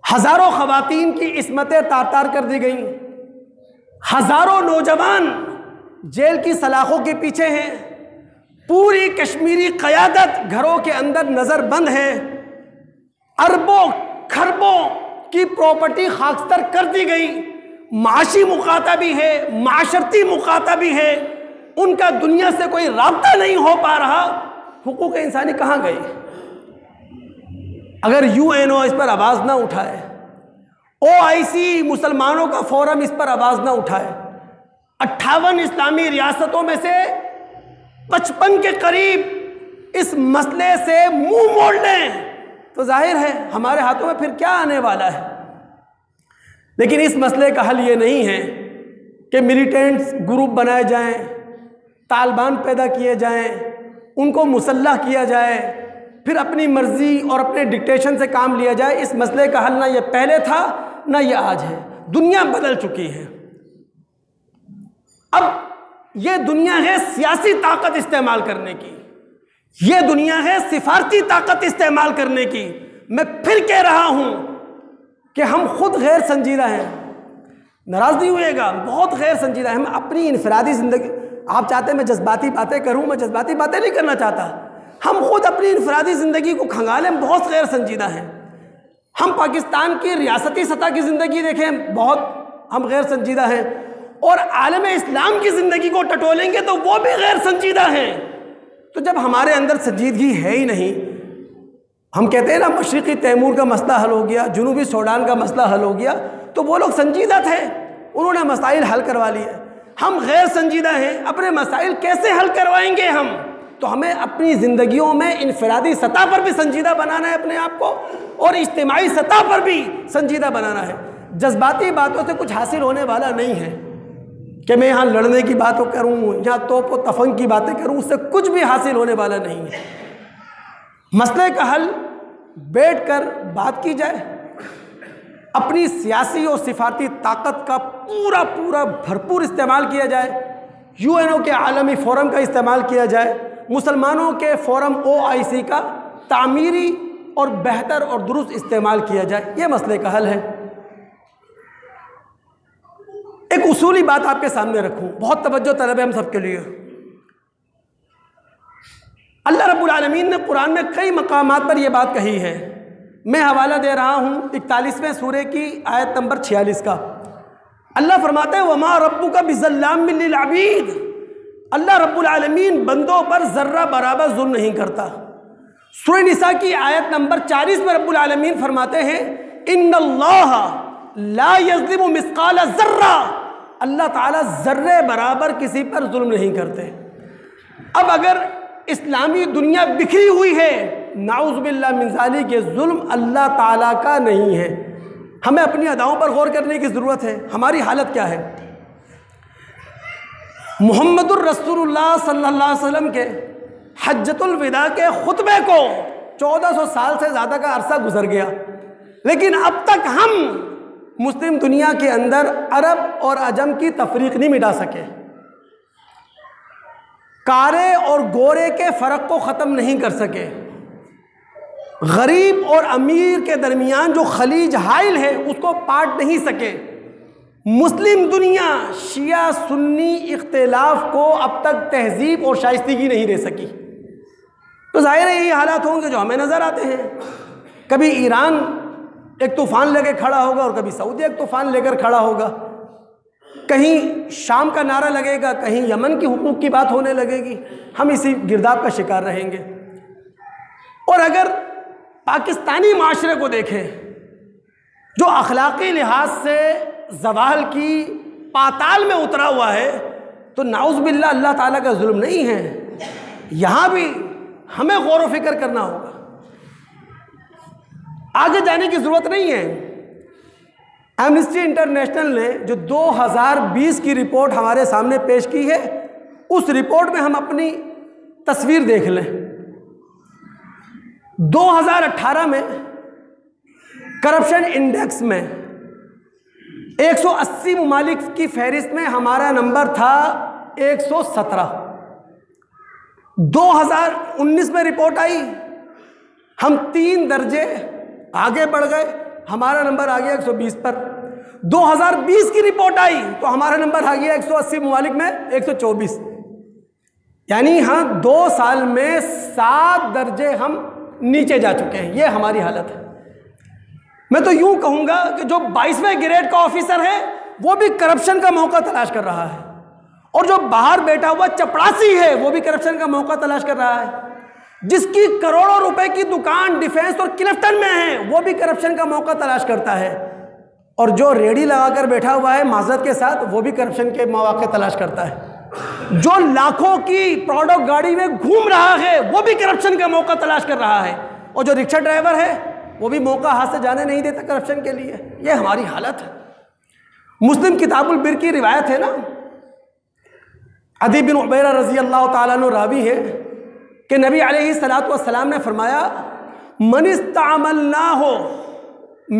ہزاروں خواتین کی عصمتیں تار تار کر دی گئیں، ہزاروں نوجوان جیل کی سلاخوں کے پیچھے ہیں، پوری کشمیری قیادت گھروں کے اندر نظر بند ہے، اربوں کھربوں کی پراپرٹی خاکستر کر دی گئی، معاشی مقاطع بھی ہے، معاشرتی مقاطع بھی ہے، ان کا دنیا سے کوئی رابطہ نہیں ہو پا رہا۔ حقوق انسانی کہاں گئے؟ اگر UNO اس پر آواز نہ اٹھائے، OIC مسلمانوں کا فورم اس پر آواز نہ اٹھائے، 58 اسلامی ریاستوں میں سے 55 کے قریب اس مسئلے سے منہ موڑ لیں تو ظاہر ہے ہمارے ہاتھوں میں پھر کیا آنے والا ہے۔ لیکن اس مسئلے کا حل یہ نہیں ہے کہ ملیٹنٹس گروپ بنائے جائیں، طالبان پیدا کیے جائیں، ان کو مسلح کیا جائے، پھر اپنی مرضی اور اپنے ڈکٹیشن سے کام لیا جائے۔ اس مسئلے کا حل نہ یہ پہلے تھا نہ یہ آج ہے، دنیا بدل چکی ہے۔ اب یہ دنیا ہے سیاسی طاقت استعمال کرنے کی، یہ دنیا ہے سفارتی طاقت استعمال کرنے کی۔ میں پھر کہہ رہا ہوں کہ ہم خود غیر سنجیدہ ہیں، ناراض نہیں ہوئے گا، بہت غیر سنجیدہ ہیں۔ ہم اپنی انفرادی زندگی، آپ چاہتے ہیں میں جذباتی باتیں کروں، میں جذباتی باتیں نہیں کرنا چاہتا، ہم خود اپنی انفرادی زندگی کو کھنگالیں، بہت غیر سنجیدہ ہیں۔ ہم پاکستان کی ریاستی سطح کی زندگی دیکھیں، بہت ہم غیر سنجیدہ ہیں، اور عالم اسلام کی زندگی کو ٹٹولیں گے تو وہ بھی غیر سنجیدہ ہیں۔ تو جب ہمارے اندر سنجیدگی ہے ہی نہیں، ہم کہتے ہیں نا مشرقی تیمور کا مسئلہ حل ہو گیا، جنوبی سوڈان کا مسئلہ حل ہو گیا، تو وہ لوگ سنجیدہ تھے، انہوں نے مسائل حل کروا لیے۔ ہم غیر سنجیدہ ہیں، اپنے مسائل کیسے حل کروائیں گے ہم؟ تو ہمیں اپنی زندگیوں میں انفرادی سطح پر بھی سنجیدہ بنانا ہے اپنے آپ کو، اور اجتماعی سطح پر بھی سنجیدہ بنانا ہے۔ جذباتی باتوں سے کچھ حاصل ہونے والا نہیں ہے کہ میں یہاں لڑنے کی باتوں کروں، یہاں توپ و تفنگ کی باتیں کروں، اس سے کچھ بھی حاصل ہونے والا نہیں ہے۔ مسئلے کا حل بیٹھ کر بات کی جائے، اپنی سیاسی اور سفارتی طاقت کا پورا بھرپور استعمال کیا جائے، UNO کے عالمی فورم کا استعمال کیا جائے، مسلمانوں کے فورم OIC کا تعمیری اور بہتر اور درست استعمال کیا جائے، یہ مسئلے کا حل ہے۔ ایک اصولی بات آپ کے سامنے رکھوں، بہت توجہ طلب ہے ہم سب کے لیے۔ اللہ رب العالمین نے قرآن میں کئی مقامات پر یہ بات کہی ہے، میں حوالہ دے رہا ہوں 41ویں سورہ کی آیت نمبر 46 کا۔ اللہ فرماتا ہے وَمَا رَبُّكَ بِظَلَّامٍ لِّلْعَبِيدِ، اللہ رب العالمین بندوں پر ذرہ برابر ظلم نہیں کرتا۔ سورہ نساء کی آیت نمبر 40 میں رب العالمین فرماتے ہیں إِنَّ اللَّهَ لَا يَظْلِمُ مِثْقَالَ ذَرَّةٍ، اللہ تعالیٰ ذرے برابر کسی پر ظلم نہیں کرتے۔ اب اگر اسلامی دنیا بکھری ہوئی ہے، نعوذ باللہ من ذالک، یہ ظلم اللہ تعالیٰ کا نہیں ہے۔ ہمیں اپنی اداؤں پر غور کرنے کی ضرورت ہے، ہماری حالت کیا ہے۔ محمد الرسول اللہ صلی اللہ علیہ وسلم کے حجۃ الوداع کے خطبے کو 1400 سال سے زیادہ کا عرصہ گزر گیا، لیکن اب تک ہم مسلم دنیا کے اندر عرب اور عجم کی تفریق نہیں مٹا سکے، کارے اور گورے کے فرق کو ختم نہیں کر سکے، غریب اور امیر کے درمیان جو خلیج حائل ہے اس کو پاٹ نہیں سکے۔ مسلم دنیا شیعہ سنی اختلاف کو اب تک تہذیب اور شائستگی نہیں دے سکی، تو ظاہر ہے یہی حالات ہوں گے جو ہمیں نظر آتے ہیں۔ کبھی ایران ایک طوفان لے کے کھڑا ہوگا اور کبھی سعودی ایک طوفان لے کر کھڑا ہوگا، کہیں شام کا نعرہ لگے گا، کہیں یمن کی حقوق کی بات ہونے لگے گی، ہم اسی گرداب کا شکار رہیں گے۔ اور اگر پاکستانی معاشرے کو دیکھیں جو اخلاقی لحاظ سے زوال کی پاتال میں اترا ہوا ہے، تو نعوذ باللہ اللہ تعالیٰ کا ظلم نہیں ہے، یہاں بھی ہمیں غور و فکر کرنا ہوگا، آگے جانے کی ضرورت نہیں ہے۔ ایمنسٹی انٹرنیشنل نے جو 2020 کی رپورٹ ہمارے سامنے پیش کی ہے، اس رپورٹ میں ہم اپنی تصویر دیکھ لیں، 2018 میں کرپشن انڈیکس میں 180 ممالک کی فہرست میں ہمارا نمبر تھا 117۔ 2019 میں رپورٹ آئی، ہم 3 درجے آگے بڑھ گئے، ہمارا نمبر آ گیا 120 پر۔ 2020 کی رپورٹ آئی تو ہمارا نمبر آ گیا 180 ممالک میں 124، یعنی ہاں 2 سال میں 7 درجے ہم نیچے جا چکے ہیں۔ یہ ہماری حالت ہے۔ میں تو یوں کہوں گا کہ جو 22ویں گریڈ کا آفیسر ہے وہ بھی کرپشن کا موقع تلاش کر رہا ہے، اور جو باہر بیٹھا ہوا چپڑاسی ہے وہ بھی کرپشن کا موقع تلاش کر رہا ہے، جس کی کروڑوں روپے کی دکان ڈیفینس اور کلفٹن میں ہے وہ بھی کرپشن کا موقع تلاش کرتا ہے، اور جو ریڑھی لگا کر بیٹھا ہوا ہے معذرت کے ساتھ وہ بھی کرپشن کے مواقع تلاش کرتا ہے، جو لاکھوں کی پروڈو گاڑی میں گھوم رہا ہے وہ بھی کرپشن کا موقع تلاش کر رہا ہے، اور جو رکشہ ڈرائیور ہے وہ بھی موقع ہاتھ سے جانے نہیں دیتا کرپشن کے لیے۔ یہ ہماری حالت ہے۔ مسلم کتاب البر کی روایت ہے نا، عدی بن عبیرہ رضی اللہ تعالیٰ عنہ راوی ہے کہ نبی علیہ السلام نے فرمایا، من استعملناہ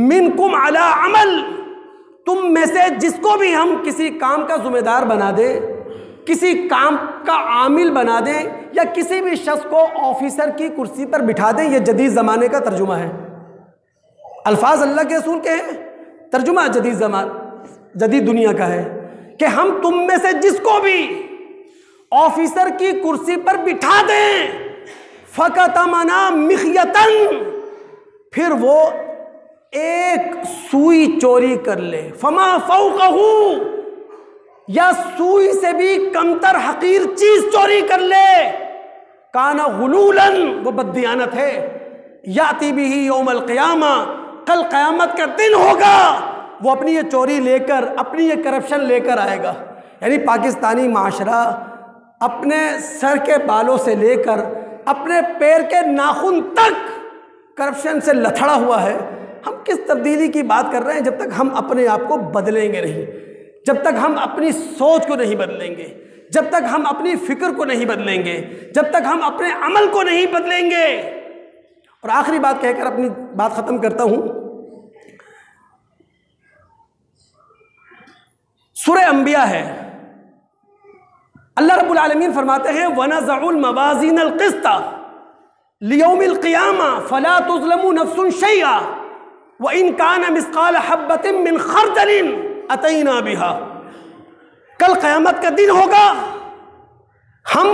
منکم علی عمل، تم میں سے جس کو بھی ہم کسی کام کا ذمہ دار بنا دیں، کسی کام کا عامل بنا دیں، یا کسی بھی شخص کو آفیسر کی کرسی پر بٹھا دیں، یہ جدید زمانے کا ترجمہ ہے، الفاظ اللہ کے رسول کے ہیں، ترجمہ جدید دنیا کا ہے کہ ہم تم میں سے جس کو بھی آفیسر کی کرسی پر بٹھا دیں، فَكَتَمَنَا مِخْيَةً، پھر وہ ایک سوئی چوری کر لے، فَمَا فَوْقَهُ، یا سوئی سے بھی کمتر حقیر چیز چوری کر لے، کَانَ غُلُولًا، وہ بددیانت ہے، یَأْتِي بِهِ يَوْمَ الْقِيَامَةِ، کل قیامت کا دن ہوگا، وہ اپنی یہ چوری لے کر، اپنی یہ کرپشن لے کر آئے گا۔ یعنی پاکستانی معاشرہ اپنے سر کے بالوں سے لے کر اپنے پیر کے ناخن تک کرپشن سے لتھڑا ہوا ہے۔ ہم کس تبدیلی کی بات کر رہے ہیں جب تک ہم اپنے آپ کو بدلیں گے نہیں، جب تک ہم اپنی سوچ کو نہیں بدلیں گے، جب تک ہم اپنی فکر کو نہیں بدلیں گے، جب تک ہم اپنے عمل کو نہیں بدلیں گے۔ اور آخری بات کہہ کر اپنی بات ختم کرتا ہوں۔ سورہ انبیاء ہے، اللہ رب العالمین فرماتے ہیں وَنَزَعُ الْمَوَازِينَ الْقِسْطَ لِيَوْمِ الْقِيَامَةِ فَلَا تُظْلَمُ نَفْسٌ شَيْئًا وَإِنْ كَانَ مِثْقَالَ حَبَّةٍ مِّنْ خَرْدَلٍ أَتَيْنَا بِهَا، کل قیامت کا دن ہوگا، ہم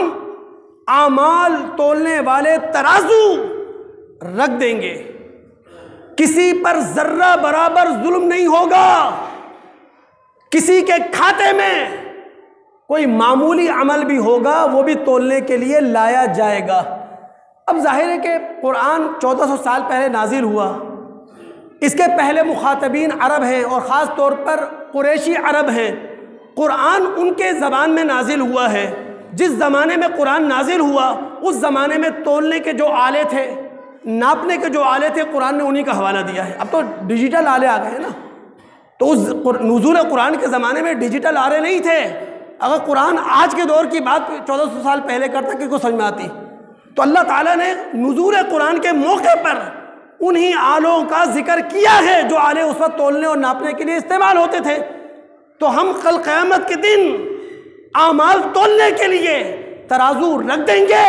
اعمال تولنے والے ترازو رکھ دیں گے، کسی پر ذرہ برابر ظلم نہیں ہوگا، کسی کے کھاتے میں کوئی معمولی عمل بھی ہوگا وہ بھی تولنے کے لیے لایا جائے گا۔ اب ظاہر ہے کہ قرآن 1400 سال پہلے نازل ہوا، اس کے پہلے مخاطبین عرب ہیں اور خاص طور پر قریشی عرب ہیں، قرآن ان کے زبان میں نازل ہوا ہے، جس زمانے میں قرآن نازل ہوا اس زمانے میں تولنے کے جو آلے تھے، ناپنے کے جو آلے تھے، قرآن نے انہی کا حوالہ دیا ہے۔ اب تو ڈیجیٹل آلے آ گئے ہیں نا، تو اس نزول قرآن کے زمانے میں ڈیجیٹل آلے نہیں تھے۔ اگر قرآن آج کے دور کی بات 1400 سال پہلے کرتا کہ کو سمجھ میں آتی، تو اللہ تعالیٰ نے نزول قرآن کے موقع پر انہی آلوں کا ذکر کیا ہے جو آلے اس وقت تولنے اور ناپنے کے لیے استعمال ہوتے تھے۔ تو ہم کل قیامت کے دن اعمال تولنے کے لیے ترازو رکھ دیں گے،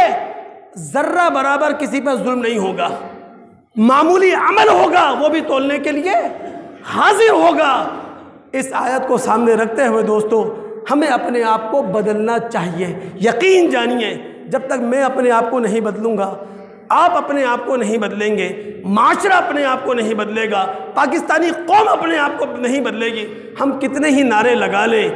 ذرہ برابر کسی پر ظلم نہیں ہوگا، معمولی عمل ہوگا وہ بھی تولنے کے لیے حاضر ہوگا۔ اس آیت کو سامنے رکھتے ہوئے دوستو، ہمیں اپنے آپ کو بدلنا چاہیے۔ یقین جانیے جب تک میں اپنے آپ کو نہیں بدلوں گا، آپ اپنے آپ کو نہیں بدلیں گے، معاشرہ اپنے آپ کو نہیں بدلے گا، پاکستانی قوم اپنے آپ کو نہیں بدلے گی۔ ہم کتنے ہی نعرے لگا لیں،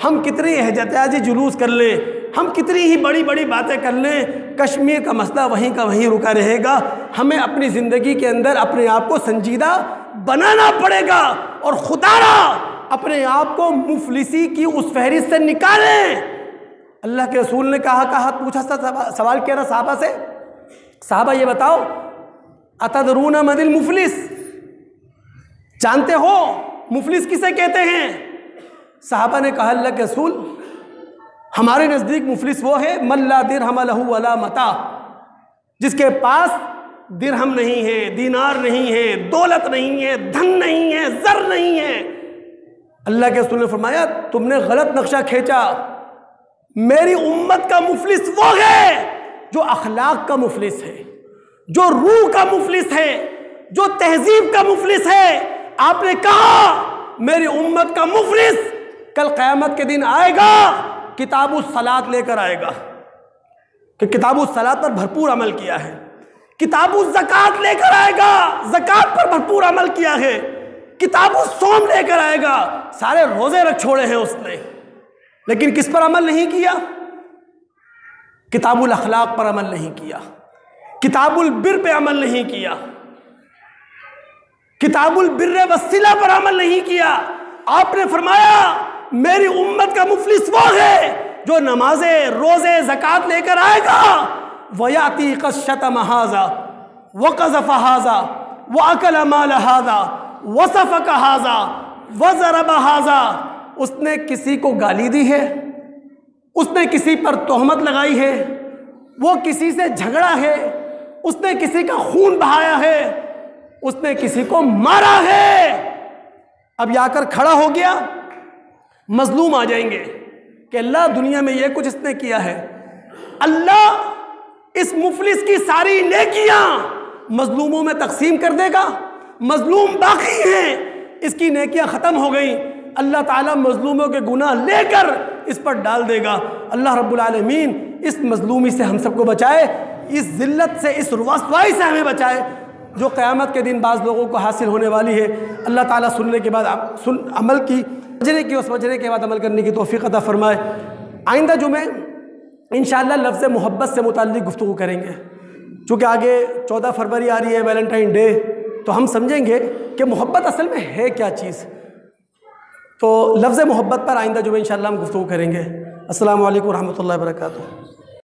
ہم کتنے احتجاجی جلوس کر لیں، ہم کتنی ہی بڑی بڑی باتیں کر لیں، کشمیر کا مسئلہ وہیں کا وہیں رکا رہے گا۔ ہمیں اپنی زندگی کے اندر اپنے آپ کو سنجیدہ بنانا پڑے گا، اور خدا را اپنے آپ کو مفلسی کی اس فہرست سے نکالیں۔ اللہ کے رسول نے کہا پوچھا سوال کیا رہا صحابہ سے، صحابہ یہ بتاؤ اتدرون من المفلس، جانتے ہو مفلس کسے کہتے ہیں؟ صحابہ نے کہا اللہ کے رسول ہمارے نزدیک مفلس وہ ہے من لا درہم لہ ولا متاع، جس کے پاس درہم نہیں ہے، دینار نہیں ہے، دولت نہیں ہے، دھن نہیں ہے، زر نہیں ہے۔ اللہ کے رسول نے فرمایا تم نے غلط نقشہ کھینچا، میری امت کا مفلس وہ ہے جو اخلاق کا مفلس ہے، جو روح کا مفلس ہے، جو تہذیب کا مفلس ہے۔ آپ نے کہا میری امت کا مفلس کل قیامت کے دن آئے گا، کتاب الصلاۃ لے کر آئے گا کہ کتاب الصلاۃ پر بھرپور عمل کیا ہے، کتاب الزکوٰۃ لے کر آئے گا، زکوٰۃ پر بھرپور عمل کیا ہے، کتاب الصوم لے کر آئے گا، سارے روزے رکھ چھوڑے ہیں اس نے، لیکن کس پر عمل نہیں کیا؟ کتاب الاخلاق پر عمل نہیں کیا، کتاب البر پہ عمل نہیں کیا، کتاب البر والصلہ پر عمل نہیں کیا۔ آپ نے فرمایا میری امت کا مفلس وہ ہے جو نمازیں، روزے، زکوٰۃ لے کر آئے گا، وَيَأْتِي قَدْ شَتَمَ هَذَا وَقَذَفَ هَذَا وَأَكَلَ مَالَ هَذَا وَسَفَكَ هَذَا وَضَرَبَ هَذَا، اس نے کسی کو گالی دی ہے، اس نے کسی پر تہمت لگائی ہے، وہ کسی سے جھگڑا ہے، اس نے کسی کا خون بہایا ہے، اس نے کسی کو مارا ہے۔ اب یہ آ کر کھڑا ہو گیا، مظلوم آ جائیں گے کہ اللہ دنیا میں یہ کچھ اس نے کیا ہے، اللہ اس مفلس کی ساری نیکیاں مظلوموں میں تقسیم کر دے گا، مظلوم باقی ہیں، اس کی نیکیاں ختم ہو گئیں، اللہ تعالیٰ مظلوموں کے گناہ لے کر اس پر ڈال دے گا۔ اللہ رب العالمین اس مظلومی سے ہم سب کو بچائے، اس ذلت سے، اس رسوائی سے ہمیں بچائے جو قیامت کے دن بعض لوگوں کو حاصل ہونے والی ہے۔ اللہ تعالیٰ سننے کے بعد عمل کی، سمجھنے کی اور سمجھنے کے بعد عمل کرنے کی توفیق عطا فرمائے۔ آئندہ جمعے انشاءاللہ لفظ محبت سے متعلق گفتگو کریں گے، چونکہ آگے 14 فروری آ رہی ہے، ویلنٹائن ڈے، تو ہم سمجھیں گے کہ محبت اصل میں ہے کیا چیز۔ تو لفظ محبت پر آئندہ جمعے انشاءاللہ ہم گفتگو کریں گے۔ السلام علیکم ورحمۃ اللہ وبرکاتہ۔